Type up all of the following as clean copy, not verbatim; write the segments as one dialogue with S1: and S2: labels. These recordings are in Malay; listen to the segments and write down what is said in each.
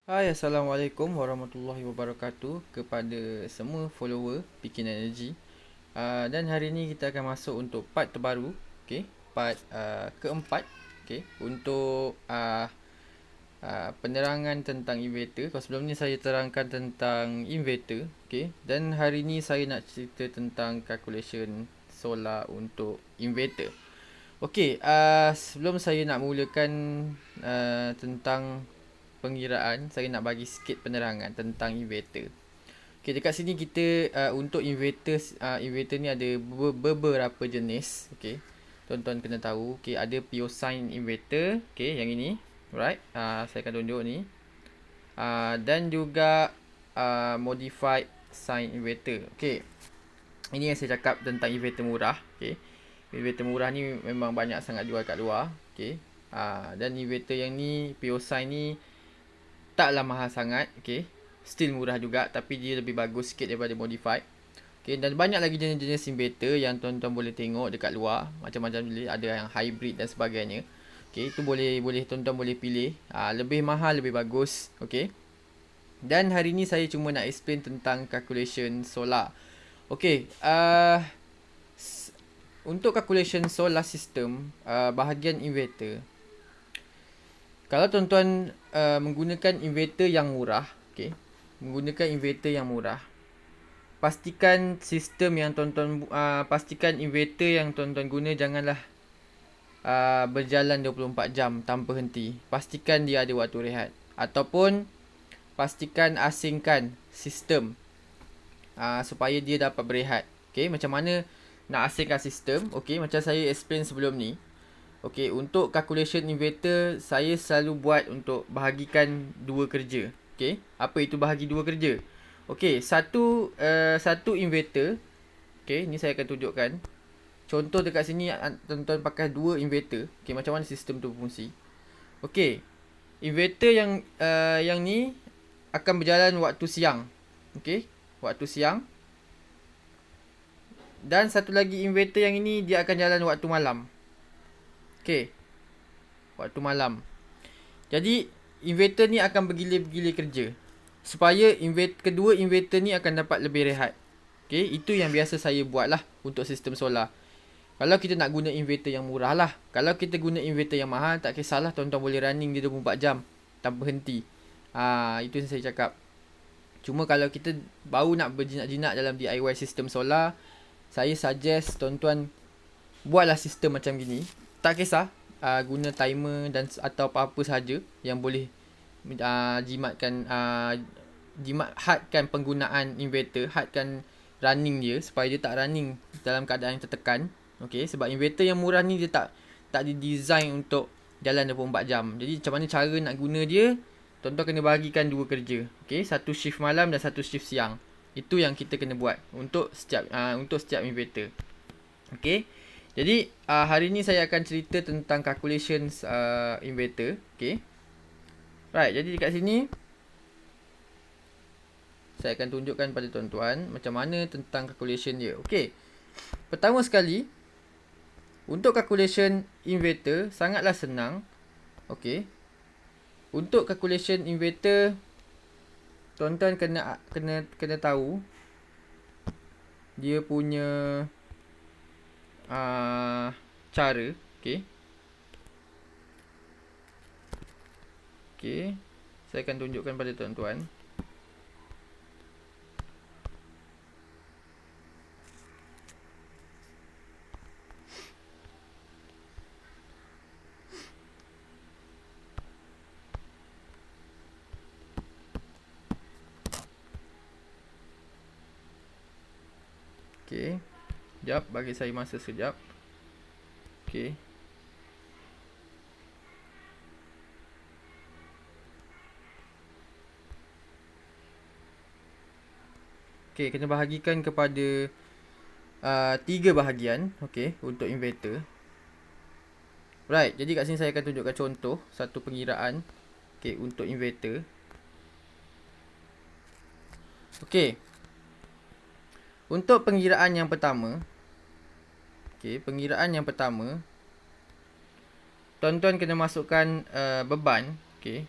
S1: Hai, Assalamualaikum warahmatullahi wabarakatuh kepada semua follower Pikin Energy. Dan hari ini kita akan masuk untuk part terbaru, okay? Part keempat, okay? Untuk penerangan tentang inverter. Kalau sebelum ni saya terangkan tentang inverter, okay? Dan hari ini saya nak cerita tentang calculation solar untuk inverter. Okey, sebelum saya nak mulakan tentang pengiraan, saya nak bagi sikit penerangan tentang inverter. Okey, dekat sini kita untuk inverter ni ada beberapa jenis. Okey, tuan-tuan kena tahu. Okey, ada pure sine inverter. Okey, yang ini, right? Saya akan tunjuk ni. Dan juga modified sine inverter. Okey, ini yang saya cakap tentang inverter murah. Okey, inverter murah ni memang banyak sangat jual kat luar. Okey, dan inverter yang ni pure sine ni taklah mahal sangat. Okey, still murah juga, tapi dia lebih bagus sikit daripada modified. Okey, dan banyak lagi jenis-jenis inverter yang tuan-tuan boleh tengok dekat luar. Macam-macam jenis, ada yang hybrid dan sebagainya. Okey, itu boleh tuan-tuan boleh pilih. Lebih mahal, lebih bagus. Okey, dan hari ni saya cuma nak explain tentang calculation solar. Okey, untuk calculation solar system, bahagian inverter, kalau tuan-tuan menggunakan inverter yang murah, okay, menggunakan inverter yang murah, pastikan sistem yang tuan-tuan pastikan inverter yang tuan-tuan guna janganlah berjalan 24 jam tanpa henti. Pastikan dia ada waktu rehat, ataupun pastikan asingkan sistem supaya dia dapat berehat. Okay, macam mana nak asingkan sistem? Okay, macam saya explain sebelum ni. Okay, untuk calculation inverter, saya selalu buat untuk bahagikan dua kerja. Okay, apa itu bahagi dua kerja? Okay, satu inverter. Okay, ni saya akan tunjukkan. Contoh dekat sini, tuan-tuan pakai dua inverter. Okay, macam mana sistem tu berfungsi. Okay, inverter yang ni akan berjalan waktu siang. Okay, waktu siang. Dan satu lagi inverter yang ini dia akan jalan waktu malam. Okay, waktu malam. Jadi inverter ni akan bergilir-gilir kerja supaya kedua inverter ni akan dapat lebih rehat. Okay, itu yang biasa saya buat lah untuk sistem solar. Kalau kita nak guna inverter yang murah lah. Kalau kita guna inverter yang mahal, tak kisahlah, tuan-tuan boleh running dia 24 jam tanpa henti. Itu yang saya cakap. Cuma kalau kita baru nak berjinak-jinak dalam DIY sistem solar, saya suggest tuan-tuan buatlah sistem macam gini. Tak kisah guna timer dan atau apa-apa sahaja yang boleh hadkan penggunaan inverter, hadkan running dia supaya dia tak running dalam keadaan yang tertekan. Okey, sebab inverter yang murah ni dia tak didesign untuk jalan 24 jam. Jadi macam mana cara nak guna dia? Tuan-tuan kena bahagikan dua kerja. Okey, satu shift malam dan satu shift siang. Itu yang kita kena buat untuk setiap inverter. Okey. Jadi hari ni saya akan cerita tentang calculations inverter. Okay. Right, jadi dekat sini saya akan tunjukkan pada tuan-tuan macam mana tentang calculation dia. Okay. Pertama sekali, untuk calculation inverter sangatlah senang. Okay. Untuk calculation inverter, tuan-tuan kena tahu dia punya cara. Okay. Okay, saya akan tunjukkan pada tuan-tuan. Okay, sekejap, bagi saya masa sekejap. Okay. Okay, kena bahagikan kepada 3 bahagian. Okay, untuk inverter. Right, jadi kat sini saya akan tunjukkan contoh satu pengiraan. Okay, untuk inverter. Okay, untuk pengiraan yang pertama. Okay, pengiraan yang pertama, tuan-tuan kena masukkan beban. Okay,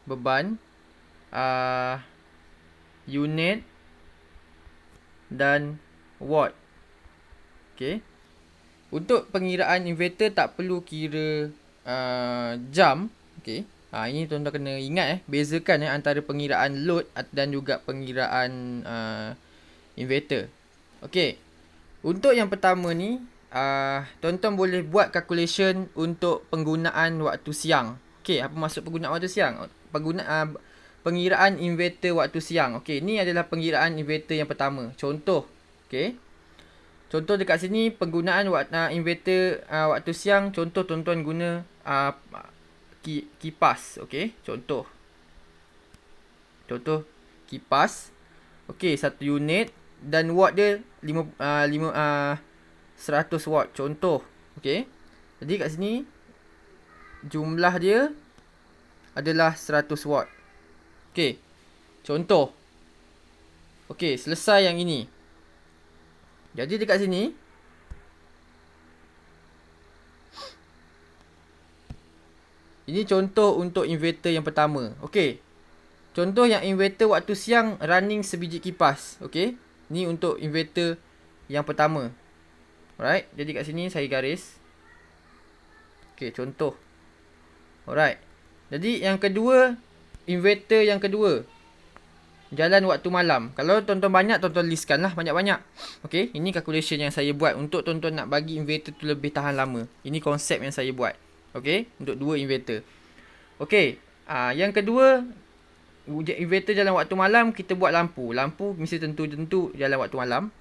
S1: beban, unit dan watt. Okay. Untuk pengiraan inverter tak perlu kira jam. Okay. Ini tuan-tuan kena ingat bezakan antara pengiraan load dan juga pengiraan inverter. Okay. Untuk yang pertama ni, tuan-tuan boleh buat calculation untuk penggunaan waktu siang. Okay, apa maksud penggunaan waktu siang? Pengiraan inverter waktu siang. Okay, ni adalah pengiraan inverter yang pertama. Contoh. Okay. Contoh dekat sini penggunaan inverter waktu siang. Contoh tuan-tuan guna kipas. Okay, contoh kipas. Okay, 1 unit dan watt dia 100 watt. Contoh. Okay, jadi kat sini jumlah dia adalah 100 watt. Okay, contoh. Okay, selesai yang ini. Jadi dekat sini ini contoh untuk inverter yang pertama. Okey. Contoh yang inverter waktu siang running sebiji kipas. Okey. Ni untuk inverter yang pertama. Alright. Jadi kat sini saya garis. Okey, contoh. Alright. Jadi yang kedua, inverter yang kedua. Jalan waktu malam. Kalau tuan-tuan banyak, tuan-tuan listkan lah banyak-banyak. Okey. Ini calculation yang saya buat untuk tuan-tuan nak bagi inverter tu lebih tahan lama. Ini konsep yang saya buat. Okey, untuk 2 inverter. Okey, yang kedua, inverter jalan waktu malam, kita buat lampu. Lampu mesti tentu jalan waktu malam.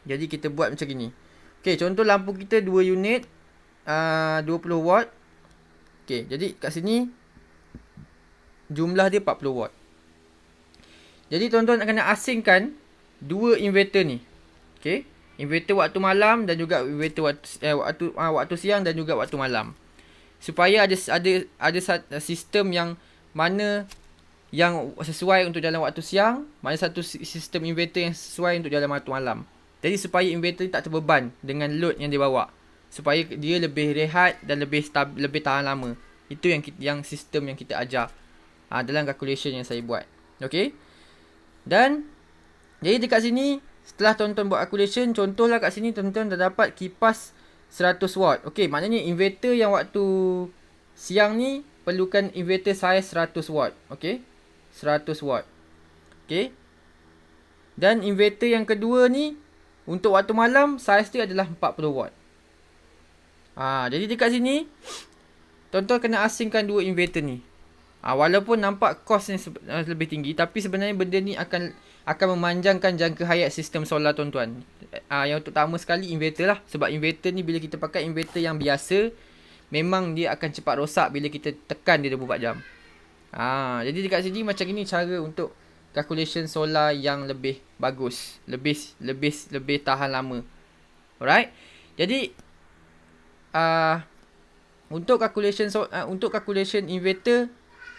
S1: Jadi kita buat macam gini. Okey, contoh lampu kita 2 unit 20 watt. Okey, jadi kat sini jumlah dia 40 watt. Jadi tuan-tuan nak kena asingkan 2 inverter ni. Okey, inverter waktu malam dan juga inverter waktu siang dan juga waktu malam. Supaya ada sistem yang mana yang sesuai untuk jalan waktu siang, mana satu sistem inverter yang sesuai untuk jalan waktu malam. Jadi supaya inverter tak terbeban dengan load yang dia bawa, supaya dia lebih rehat dan lebih tahan lama. Itu yang sistem yang kita ajar dalam calculation yang saya buat. Okey. Dan jadi dekat sini setelah tuan-tuan buat calculation, contohlah kat sini tuan-tuan dah dapat kipas 100 watt. Okey, maknanya inverter yang waktu siang ni perlukan inverter saiz 100 watt. Okey, 100 watt. Okey. Dan inverter yang kedua ni untuk waktu malam saiz dia adalah 40 watt. Jadi dekat sini tuan-tuan kena asingkan 2 inverter ni. Walaupun nampak kos ni lebih tinggi, tapi sebenarnya benda ni akan memanjangkan jangka hayat sistem solar tuan-tuan. Yang utama sekali inverter lah. Sebab inverter ni bila kita pakai inverter yang biasa, memang dia akan cepat rosak bila kita tekan dia 24 jam. Jadi dekat sini macam ini cara untuk calculation solar yang lebih bagus. Lebih tahan lama. Alright. Jadi untuk calculation inverter,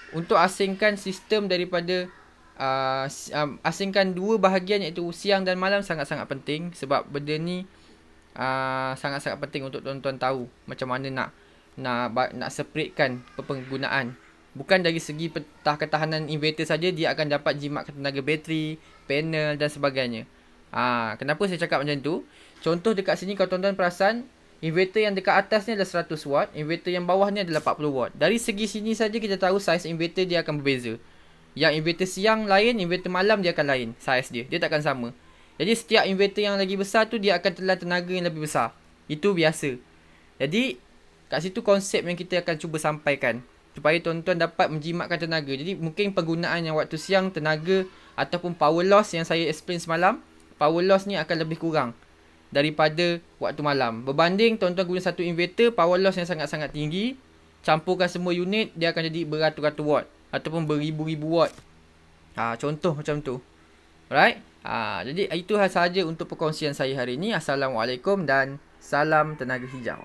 S1: untuk asingkan sistem daripada asingkan 2 bahagian iaitu siang dan malam sangat-sangat penting. Sebab benda ni sangat-sangat penting untuk tuan-tuan tahu macam mana nak separatekan penggunaan. Bukan dari segi ketahanan inverter saja, dia akan dapat jimat tenaga bateri, panel dan sebagainya. Kenapa saya cakap macam tu? Contoh dekat sini kalau tuan-tuan perasan, inverter yang dekat atas ni adalah 100 watt, inverter yang bawah ni adalah 40 watt. Dari segi sini saja kita tahu saiz inverter dia akan berbeza. Yang inverter siang lain, inverter malam dia akan lain saiz dia. Dia takkan sama. Jadi setiap inverter yang lagi besar tu dia akan telan tenaga yang lebih besar. Itu biasa. Jadi kat situ konsep yang kita akan cuba sampaikan supaya tuan-tuan dapat menjimatkan tenaga. Jadi mungkin penggunaan yang waktu siang tenaga ataupun power loss yang saya explain semalam, power loss ni akan lebih kurang daripada waktu malam. Berbanding tuan-tuan guna satu inverter, power loss yang sangat-sangat tinggi, campurkan semua unit, dia akan jadi beratus-ratus watt ataupun beribu-ribu watt. Contoh macam tu. Alright? Jadi itu sahaja untuk perkongsian saya hari ini. Assalamualaikum dan salam tenaga hijau.